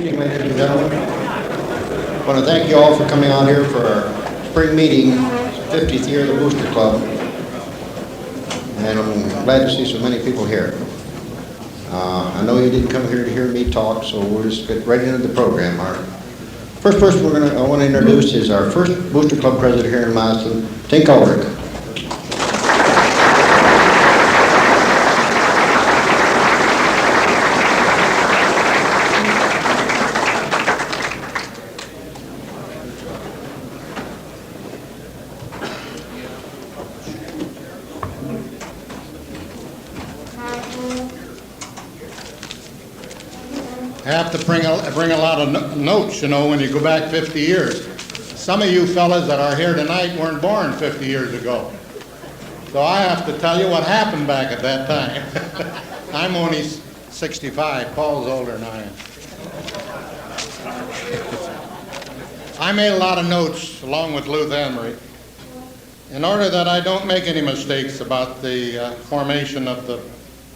meeting, ladies and gentlemen. I want to thank you all for coming out here for our spring meeting, 50th year of the Booster Club. And I'm glad to see so many people here. I know you didn't come here to hear me talk, so we'll just get right into the program. Our first person I want to introduce is our first Booster Club president here in Massillon, Tink Ulrich. I have to bring a lot of notes, you know, when you go back 50 years. Some of you fellas that are here tonight weren't born 50 years ago. So I have to tell you what happened back at that time. I'm only 65. Paul's older than I am. I made a lot of notes along with Lou Emery in order that I don't make any mistakes about the formation of the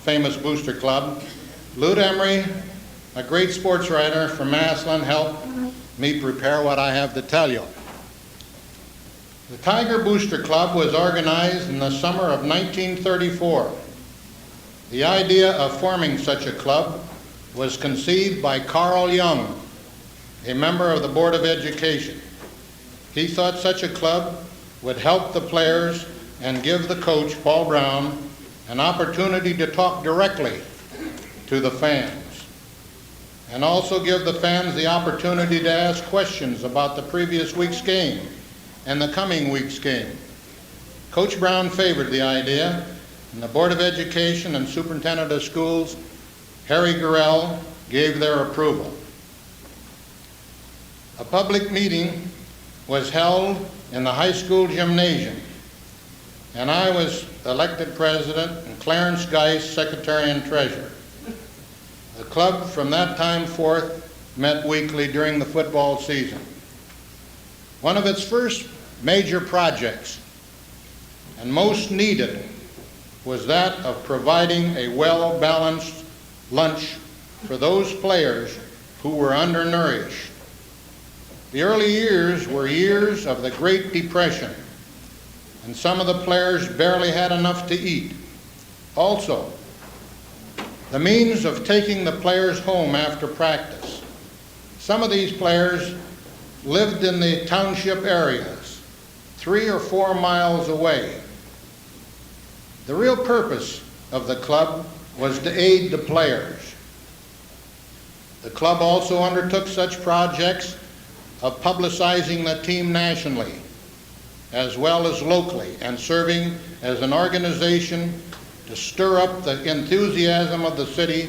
famous Booster Club. Lou Emery, a great sports writer from Massillon, helped me prepare what I have to tell you. The Tiger Booster Club was organized in the summer of 1934. The idea of forming such a club was conceived by Carl Young, a member of the Board of Education. He thought such a club would help the players and give the coach, Paul Brown, an opportunity to talk directly to the fans, and also give the fans the opportunity to ask questions about the previous week's game and the coming week's game. Coach Brown favored the idea, and the Board of Education and Superintendent of Schools, Harry Gurrell, gave their approval. A public meeting was held in the high school gymnasium, and I was elected president and Clarence Geis secretary and treasurer. The club from that time forth met weekly during the football season. One of its first major projects, and most needed, was that of providing a well-balanced lunch for those players who were undernourished. The early years were years of the Great Depression, and some of the players barely had enough to eat. Also, the means of taking the players home after practice. Some of these players lived in the township areas, 3 or 4 miles away. The real purpose of the club was to aid the players. The club also undertook such projects of publicizing the team nationally, as well as locally, and serving as an organization to stir up the enthusiasm of the city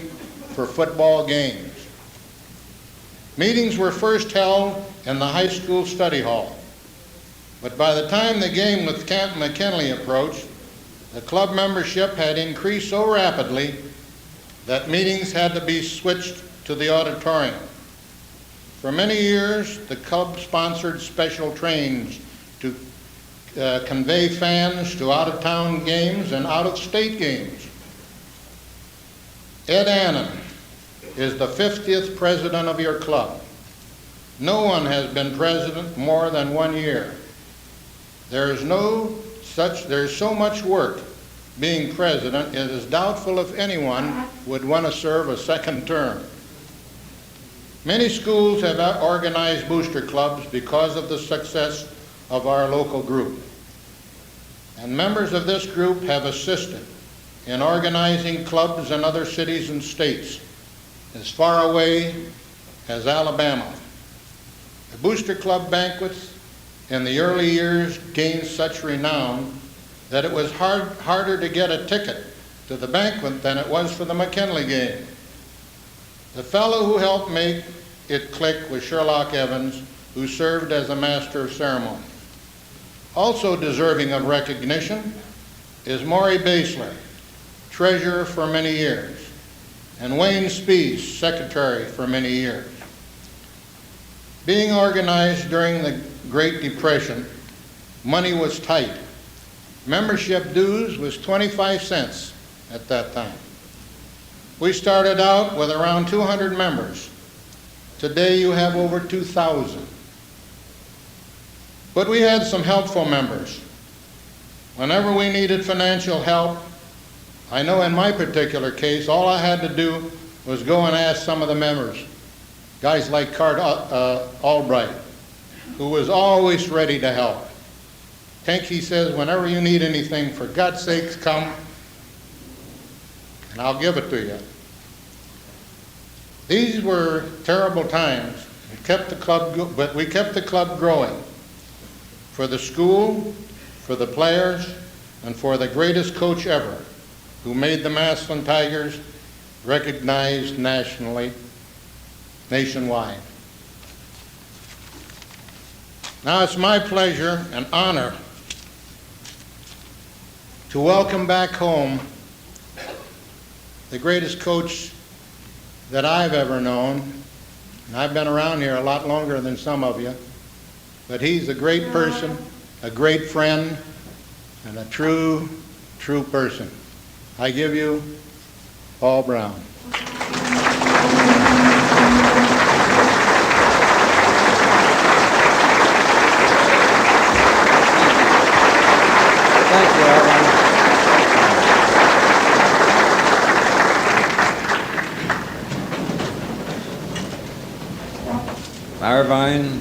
for football games. Meetings were first held in the high school study hall, but by the time the game with Camp McKinley approached, the club membership had increased so rapidly that meetings had to be switched to the auditorium. For many years, the club sponsored special trains to convey fans to out-of-town games and out-of-state games. Ed Annan is the 50th president of your club. No one has been president more than 1 year. There's so much work being president, it is doubtful if anyone would want to serve a second term. Many schools have organized booster clubs because of the success of our local group. And members of this group have assisted in organizing clubs in other cities and states as far away as Alabama. The Booster Club banquets in the early years gained such renown that it was harder to get a ticket to the banquet than it was for the McKinley game. The fellow who helped make it click was Sherlock Evans, who served as a master of ceremony. Also deserving of recognition is Maury Basler, treasurer for many years, and Wayne Spees, secretary for many years. Being organized during the Great Depression, money was tight. Membership dues was 25 cents at that time. We started out with around 200 members. Today you have over 2,000. But we had some helpful members. Whenever we needed financial help, I know in my particular case, all I had to do was go and ask some of the members, guys like Cart Albright, who was always ready to help. Tink, he says, whenever you need anything, for God's sakes, come, and I'll give it to you. These were terrible times. We kept the club, but we kept the club growing. For the school, for the players, and for the greatest coach ever, who made the Massillon Tigers recognized nationally, nationwide. Now it's my pleasure and honor to welcome back home the greatest coach that I've ever known. And I've been around here a lot longer than some of you, but he's a great person, a great friend, and a true person. I give you Paul Brown. Thank you, Arvine. Arvine,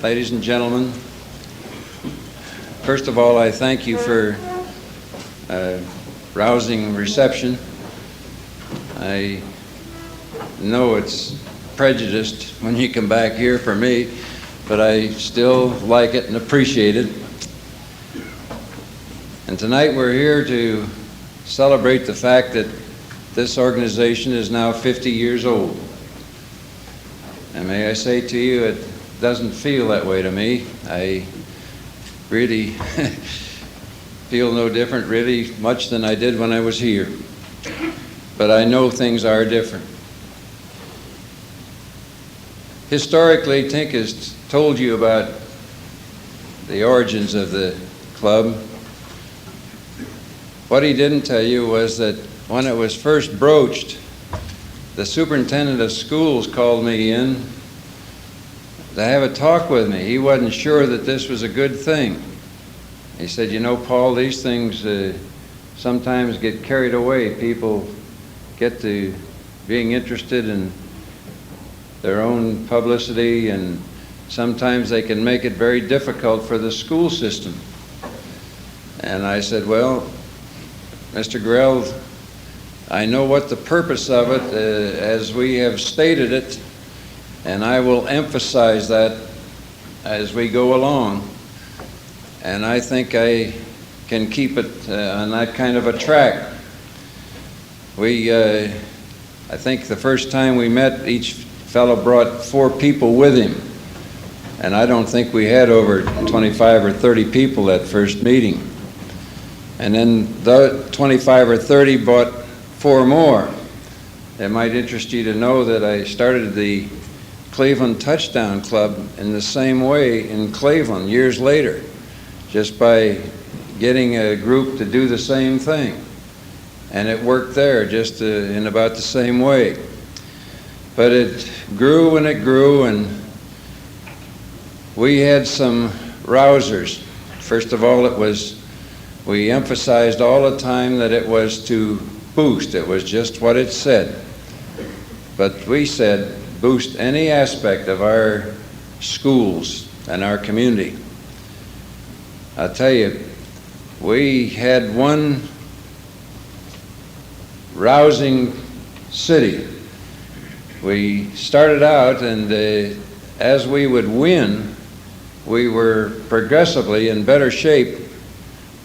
ladies and gentlemen, first of all, I thank you for a rousing reception. I know it's prejudiced when you come back here for me, but I still like it and appreciate it. And tonight we're here to celebrate the fact that this organization is now 50 years old. And may I say to you, it doesn't feel that way to me. I really feel no different, really, much than I did when I was here. But I know things are different. Historically, Tink has told you about the origins of the club. What he didn't tell you was that when it was first broached, the superintendent of schools called me in to have a talk with me. He wasn't sure that this was a good thing. He said, you know, Paul, these things sometimes get carried away. People get to being interested in their own publicity, and sometimes they can make it very difficult for the school system. And I said, well, Mr. Grell, I know what the purpose of it as we have stated it, and I will emphasize that as we go along. And I think I can keep it on that kind of a track. I think the first time we met, each fellow brought 4 people with him. And I don't think we had over 25 or 30 people that first meeting. And then the 25 or 30 brought 4 more. It might interest you to know that I started the Cleveland Touchdown Club in the same way in Cleveland years later, just by getting a group to do the same thing. And it worked there just in about the same way. But it grew and it grew, and we had some rousers. First of all, we emphasized all the time that it was to boost. It was just what it said. But we said boost any aspect of our schools and our community. I'll tell you, we had one rousing city. We started out, and as we would win, we were progressively in better shape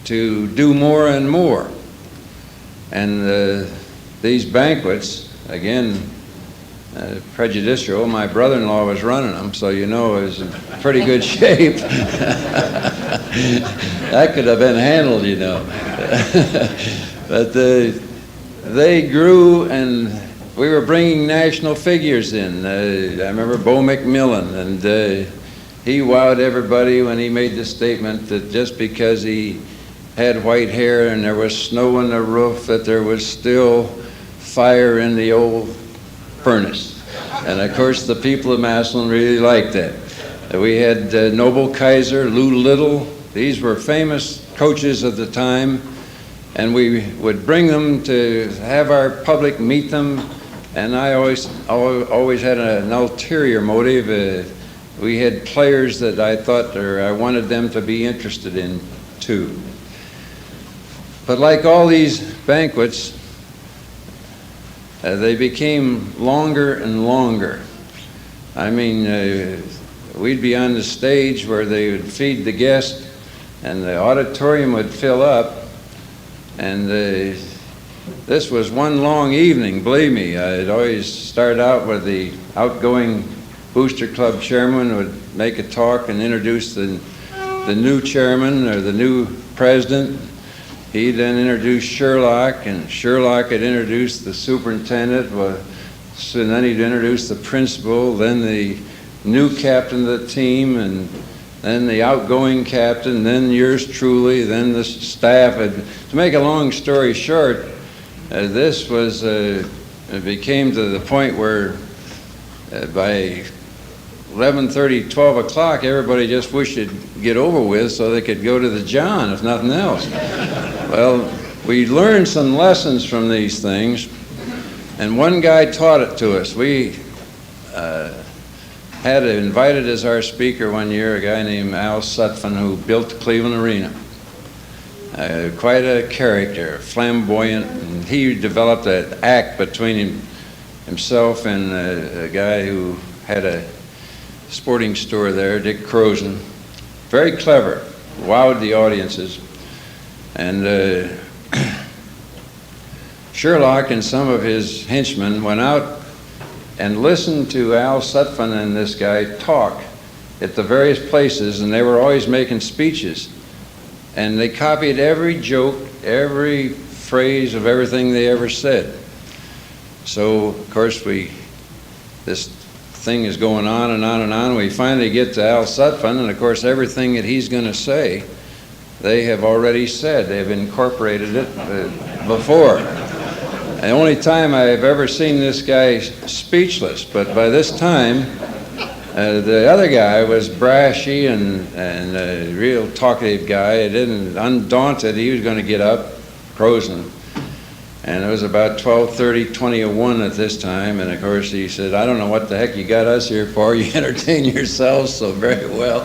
to do more and more. And these banquets, again, prejudicial, my brother-in-law was running them, so you know it was in pretty good shape. That could have been handled, you know. But they grew, and we were bringing national figures in. I remember Bo McMillan, and he wowed everybody when he made the statement that just because he had white hair and there was snow on the roof, that there was still fire in the old furnace. And of course, the people of Massillon really liked that. We had Noble Kaiser, Lou Little. These were famous coaches of the time, and we would bring them to have our public meet them. And I always had an ulterior motive. We had players that I thought, or I wanted them to be interested in too. But like all these banquets, they became longer and longer. I mean, we'd be on the stage where they would feed the guests, and the auditorium would fill up, and this was one long evening, believe me. I'd always start out with the outgoing Booster Club chairman would make a talk and introduce the new chairman or the new president. He'd then introduce Sherlock, and Sherlock had introduced the superintendent, and then he'd introduce the principal, then the new captain of the team, and then the outgoing captain, then yours truly, then the staff. To make a long story short, this was, it became to the point where by 11:30, 12 o'clock, everybody just wished it'd get over with so they could go to the John, if nothing else. Well, we learned some lessons from these things, and one guy taught it to us. We had invited as our speaker one year a guy named Al Sutphen, who built the Cleveland Arena. Quite a character, flamboyant, and he developed an act between himself and a guy who had a sporting store there, Dick Croson. Very clever, wowed the audiences. And Sherlock and some of his henchmen went out and listened to Al Sutphen and this guy talk at the various places, and they were always making speeches. And they copied every joke, every phrase of everything they ever said. So, of course, this thing is going on and on and on. We finally get to Al Sutphen, and of course, everything that he's going to say, they have already said. They've incorporated it before. The only time I've ever seen this guy speechless, but by this time, the other guy was brashy and a real talkative guy. Undaunted, he was going to get up, Croson. And it was about 12:30, 20:01 at this time, and of course he said, "I don't know what the heck you got us here for. You entertain yourselves so very well."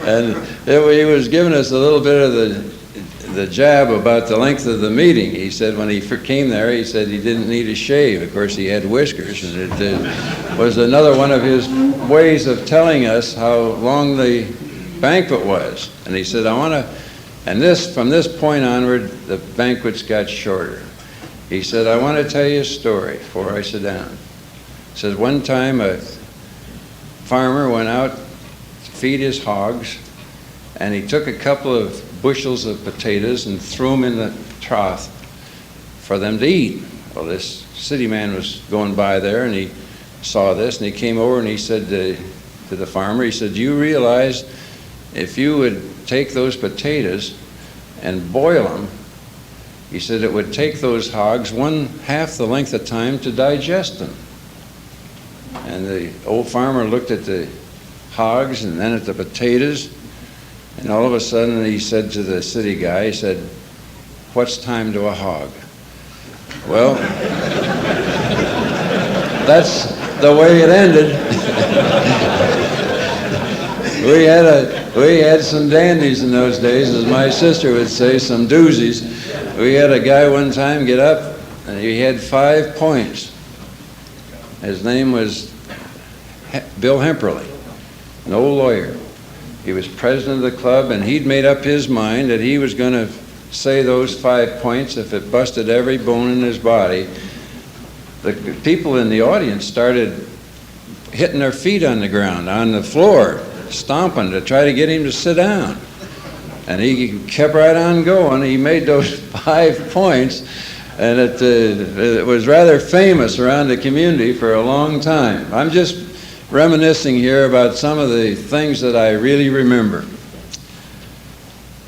And he was giving us a little bit of the jab about the length of the meeting. He said when he came there, he said he didn't need a shave. Of course, he had whiskers, and it was another one of his ways of telling us how long the banquet was. And he said, from this point onward, the banquets got shorter. He said, "I want to tell you a story before I sit down." He said, one time a farmer went out to feed his hogs, and he took a couple of bushels of potatoes and threw them in the trough for them to eat. Well, this city man was going by there, and he saw this, and he came over and he said to the farmer, he said, "Do you realize if you would take those potatoes and boil them," he said, "it would take those hogs half the length of time to digest them." And the old farmer looked at the hogs and then at the potatoes, and all of a sudden he said to the city guy, he said, "What's time to a hog?" Well, that's the way it ended. We had some dandies in those days, as my sister would say, some doozies. We had a guy one time get up, and he had 5 points. His name was Bill Hemperly, an old lawyer. He was president of the club, and he'd made up his mind that he was going to say those 5 points if it busted every bone in his body. The people in the audience started hitting their feet on the ground, on the floor, stomping to try to get him to sit down. And he kept right on going. He made those 5 points, and it was rather famous around the community for a long time. I'm just reminiscing here about some of the things that I really remember.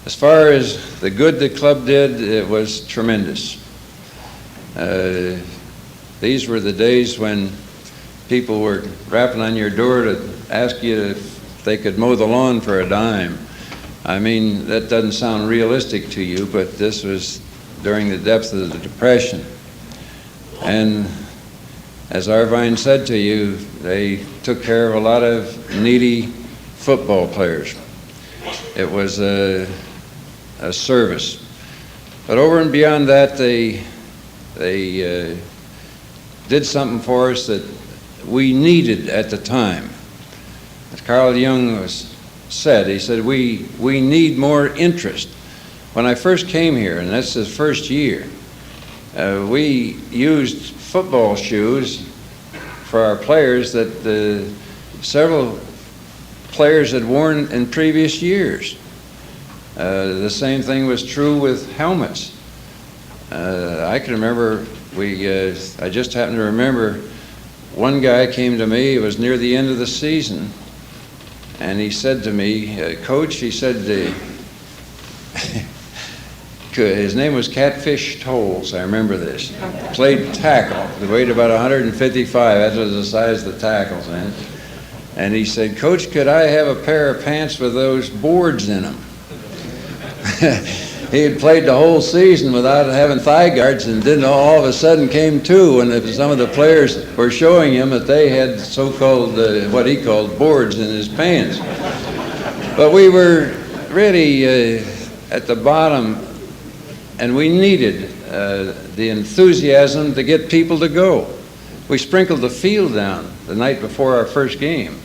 As far as the good the club did, it was tremendous. These were the days when people were rapping on your door to ask you if they could mow the lawn for a dime. I mean, that doesn't sound realistic to you, but this was during the depth of the Depression. And as Arvine said to you, they took care of a lot of needy football players. It was a service. But over and beyond that, they did something for us that we needed at the time. As Carl Jung said, he said, we need more interest. When I first came here, and that's the first year, we used football shoes for our players that several players had worn in previous years. The same thing was true with helmets. I can remember, I just happened to remember, one guy came to me, it was near the end of the season, and he said to me, Coach, he said, his name was Catfish Tolles, I remember this. Played tackle, he weighed about 155, that was the size of the tackles, man. And he said, Coach, could I have a pair of pants with those boards in them? He had played the whole season without having thigh guards, and then all of a sudden came to when some of the players were showing him that they had so-called, what he called, boards in his pants. But we were really at the bottom, and we needed the enthusiasm to get people to go. We sprinkled the field down the night before our first game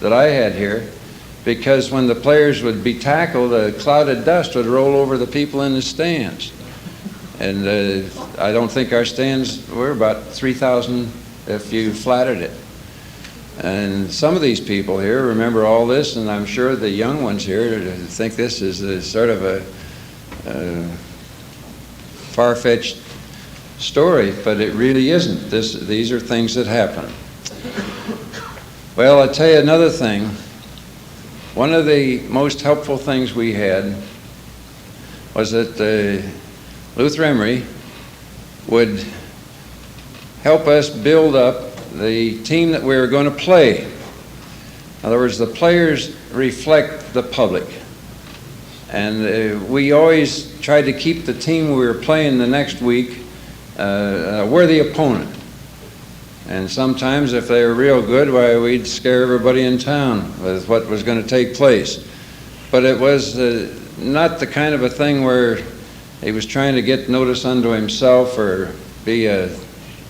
that I had here, because when the players would be tackled, a cloud of dust would roll over the people in the stands. And I don't think our stands were about 3,000 if you flattered it. And some of these people here remember all this, and I'm sure the young ones here think this is a sort of a far-fetched story, but it really isn't. These are things that happen. Well, I'll tell you another thing. One of the most helpful things we had was that Luther Emery would help us build up the team that we were going to play. In other words, the players reflect the public. And we always tried to keep the team we were playing the next week a worthy opponent. And sometimes if they were real good, why, we'd scare everybody in town with what was going to take place. But it was not the kind of a thing where he was trying to get notice unto himself or be a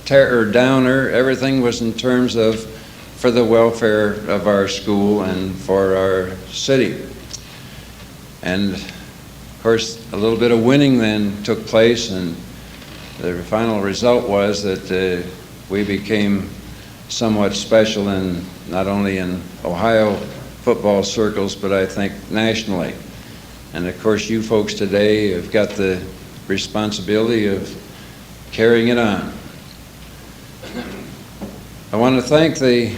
terror downer. Everything was in terms of for the welfare of our school and for our city. And of course, a little bit of winning then took place, and the final result was that we became somewhat special in not only in Ohio football circles, but I think nationally. And of course, you folks today have got the responsibility of carrying it on. I want to thank the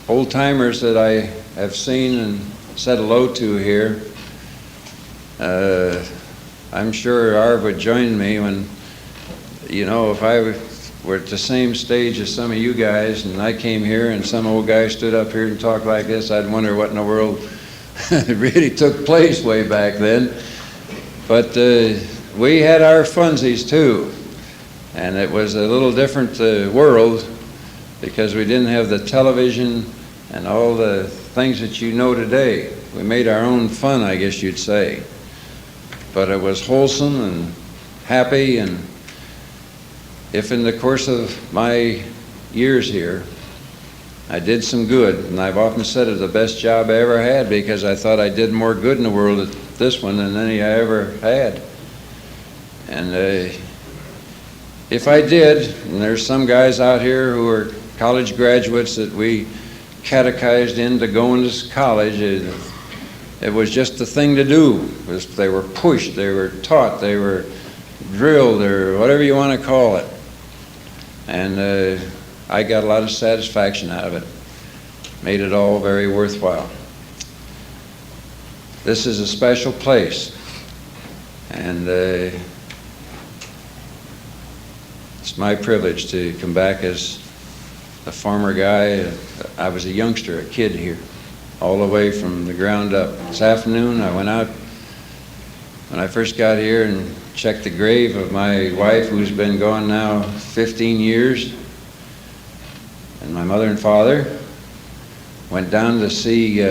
old-timers that I have seen and said hello to here. I'm sure Arv would join me when, you know, if I were at the same stage as some of you guys and I came here and some old guy stood up here and talked like this, I'd wonder what in the world really took place way back then. But we had our funsies too, and it was a little different world because we didn't have the television and all the things that you know today. We made our own fun, I guess you'd say. But it was wholesome and happy, and if in the course of my years here I did some good, and I've often said it was the best job I ever had because I thought I did more good in the world at this one than any I ever had. And if I did, and there's some guys out here who are college graduates that we catechized into going to college, it was just the thing to do. They were pushed, they were taught, they were drilled, or whatever you want to call it. And I got a lot of satisfaction out of it. Made it all very worthwhile. This is a special place. And it's my privilege to come back as a former guy. I was a youngster, a kid here, all the way from the ground up. This afternoon, I went out when I first got here and checked the grave of my wife, who's been gone now 15 years, and my mother and father. Went down to see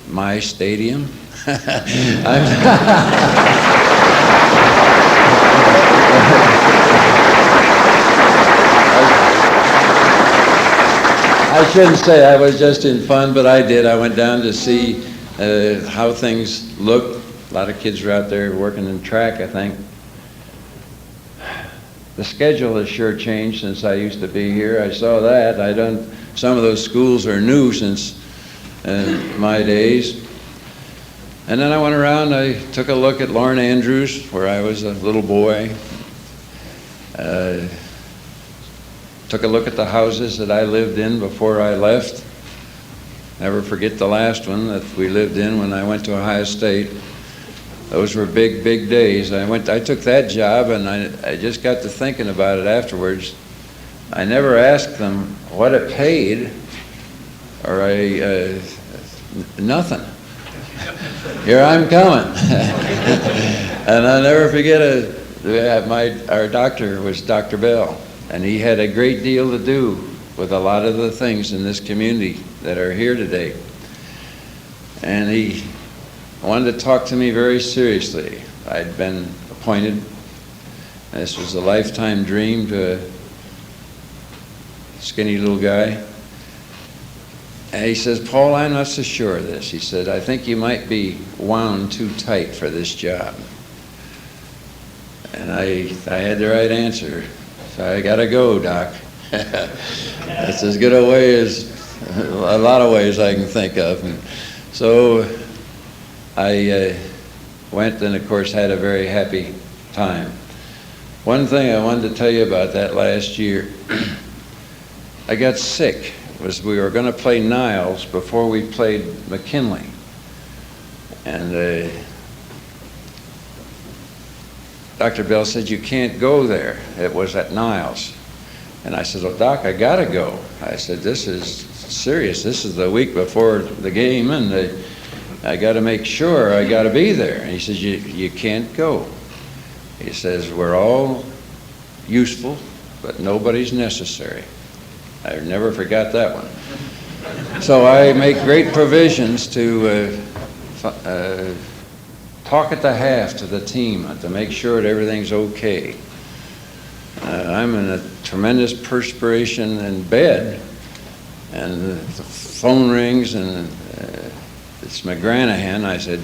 my stadium. I shouldn't say I was just in fun, but I did. I went down to see how things looked. A lot of kids were out there working in track, I think. The schedule has sure changed since I used to be here. I saw that. Some of those schools are new since my days. And then I went around, I took a look at Lauren Andrews, where I was a little boy. Took a look at the houses that I lived in before I left. Never forget the last one that we lived in when I went to Ohio State. Those were big, big days. I took that job, and I just got to thinking about it afterwards. I never asked them what it paid, or nothing. Here I'm coming. And I'll never forget our doctor was Dr. Bell, and he had a great deal to do with a lot of the things in this community that are here today. And he wanted to talk to me very seriously. I'd been appointed. This was a lifetime dream to a skinny little guy. And he says, "Paul, I'm not so sure of this." He said, "I think you might be wound too tight for this job." And I had the right answer. So I gotta go, Doc. That's as good a way as a lot of ways I can think of. And so I went and, of course, had a very happy time. One thing I wanted to tell you about that last year, I got sick. We were going to play Niles before we played McKinley. And Dr. Bell said, "You can't go there." It was at Niles. And I said, "Well, Doc, I got to go." I said, "This is serious. This is the week before the game, and I got to make sure I got to be there." And he says, you can't go. He says, "We're all useful, but nobody's necessary." I never forgot that one. So I make great provisions to talk at the half to the team to make sure that everything's okay. I'm in a tremendous perspiration in bed, and the phone rings, and it's McGranahan. I said,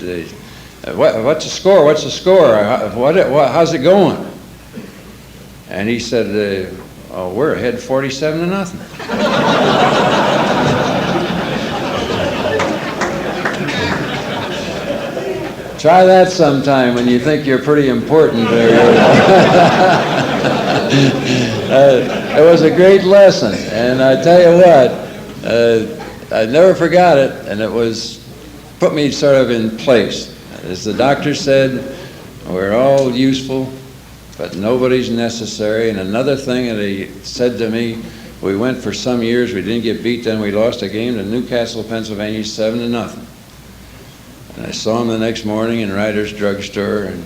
what's the score? What's the score? How's it going?" And he said, "Oh, we're ahead 47-0. Try that sometime when you think you're pretty important. It was a great lesson, and I tell you what, I never forgot it, and it put me sort of in place. As the doctor said, we're all useful, but nobody's necessary. And another thing that he said to me, we went for some years, we didn't get beat, then we lost a game to Newcastle, Pennsylvania, 7-0. And I saw him the next morning in Ryder's drugstore, and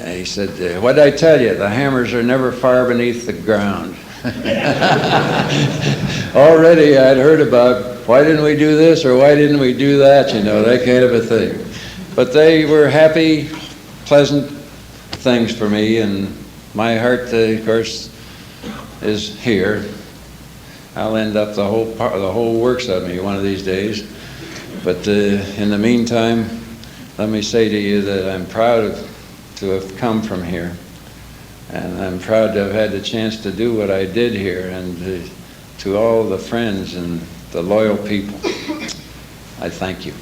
he said, "What did I tell you? The hammers are never far beneath the ground." Already I'd heard about, why didn't we do this or why didn't we do that, that kind of a thing. But they were happy, pleasant things for me, and my heart, of course, is here. I'll end up the whole works of me one of these days. But in the meantime, let me say to you that I'm proud to have come from here, and I'm proud to have had the chance to do what I did here, and to all the friends and the loyal people, I thank you.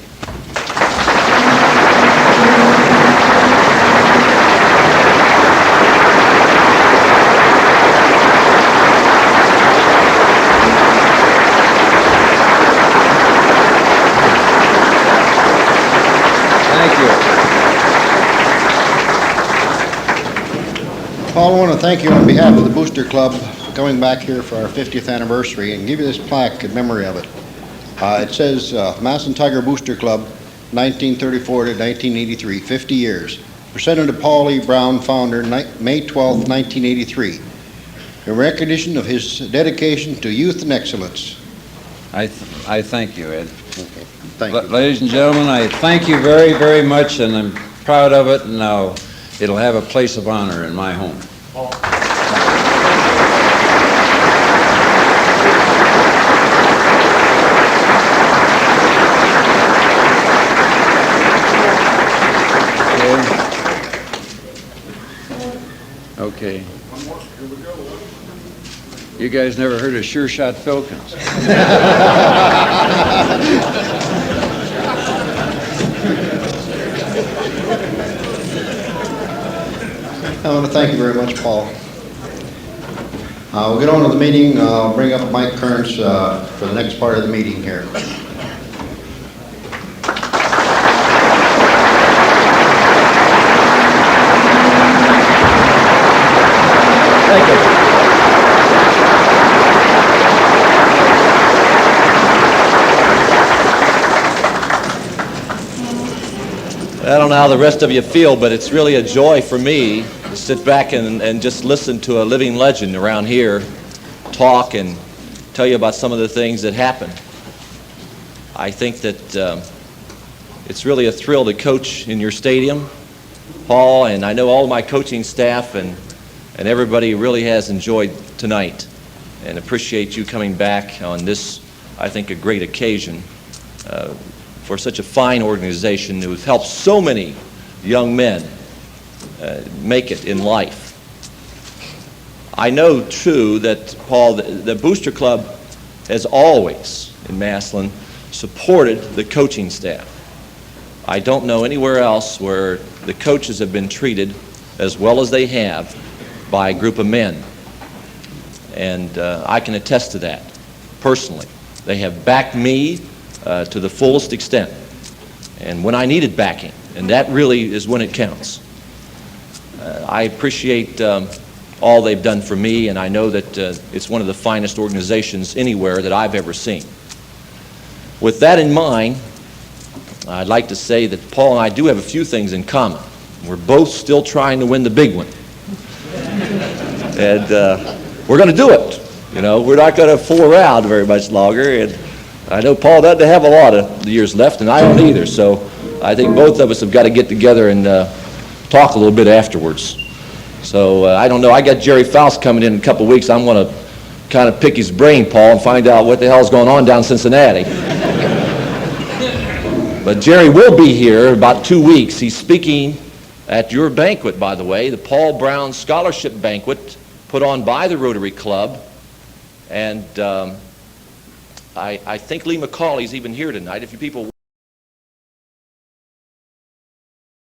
Paul, I want to thank you on behalf of the Booster Club for coming back here for our 50th anniversary and give you this plaque in memory of it. It says Massillon Tiger Booster Club, 1934 to 1983, 50 years. Presented to Paul E. Brown, founder, May 12, 1983. In recognition of his dedication to youth and excellence. I thank you, Ed. Okay. Thank you. Ladies and gentlemen, I thank you very, very much, and I'm proud of it, and now it'll have a place of honor in my home. Okay. You guys never heard of Sure Shot Filkins? I want to thank you very much, Paul. We'll get on to the meeting. I'll bring up Mike Kearns for the next part of the meeting here. Thank you. I don't know how the rest of you feel, but it's really a joy for me to sit back and just listen to a living legend around here talk and tell you about some of the things that happened. I think that it's really a thrill to coach in your stadium, Paul, and I know all my coaching staff and everybody really has enjoyed tonight and appreciate you coming back on this, I think, a great occasion for such a fine organization who has helped so many young men make it in life. I know, too, that, Paul, the Booster Club has always, in Massillon, supported the coaching staff. I don't know anywhere else where the coaches have been treated as well as they have by a group of men. And I can attest to that, personally. They have backed me to the fullest extent, and when I needed backing, and that really is when it counts. I appreciate all they've done for me, and I know that it's one of the finest organizations anywhere that I've ever seen. With that in mind, I'd like to say that Paul and I do have a few things in common. We're both still trying to win the big one. And we're going to do it. You know, we're not going to fool around very much longer, and I know Paul doesn't have a lot of years left, and I don't either, so I think both of us have got to get together and talk a little bit afterwards. So I don't know, I got Jerry Faust coming in a couple of weeks. I'm going to kind of pick his brain, Paul, and find out what the hell's going on down in Cincinnati. But Jerry will be here in about 2 weeks. He's speaking at your banquet, by the way, the Paul Brown Scholarship Banquet put on by the Rotary Club, and I think Lee McCauley's even here tonight. If you people